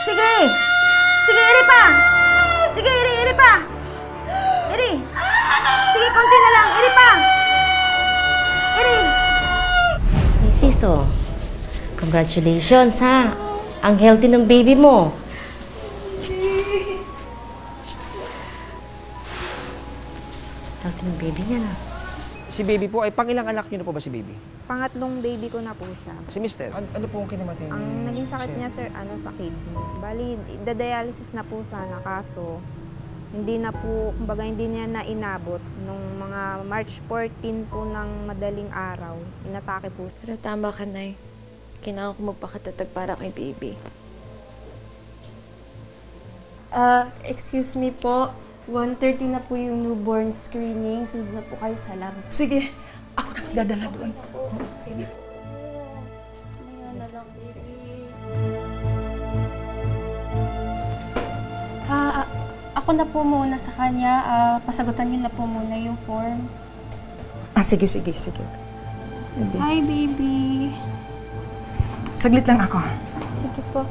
Sige! Sige, iri pa! Sige, iri pa! Iri! Sige, konti na lang. Iri pa! Iri! Mrs. Congratulations, ha? Ang healthy ng baby mo. Healthy ng baby niya na. Si baby po ay pangilang anak niyo na po ba si baby? Pangatlong baby ko na po siya. Si mister, ano po ang kinamatay niya? Ang naging sakit niya, sir, sa kidney. Bali, dialysis na po sana, kaso hindi na po, kumbaga hindi niya na inabot. Nung mga March 14 po ng madaling araw, inatake po. Pero tama ka, Nay. Kailangan ko magpakatatag para kay baby. Excuse me po. 1:30 na po yung newborn screening. Sunod na po kayo sa lab. Sige, ako na magdadala doon. Sige po. Maya na lang, baby. Ako na po muna sa kanya. Pasagutan niyo na po muna yung form. Sige. Baby. Hi, baby. Saglit lang ako. Sige po.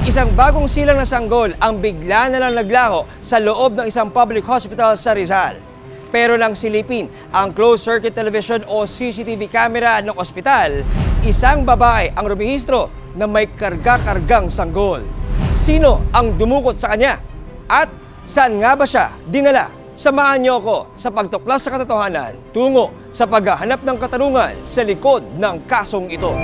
Isang bagong silang na sanggol ang bigla na lang naglaho sa loob ng isang public hospital sa Rizal. Pero nang silipin ang closed-circuit television o CCTV camera ng ospital, isang babae ang rumihistro na may karga-kargang sanggol. Sino ang dumukot sa kanya? At saan nga ba siya dinala? Samahan niyo ako sa pagtuklas sa katotohanan tungo sa paghahanap ng katarungan sa likod ng kasong ito.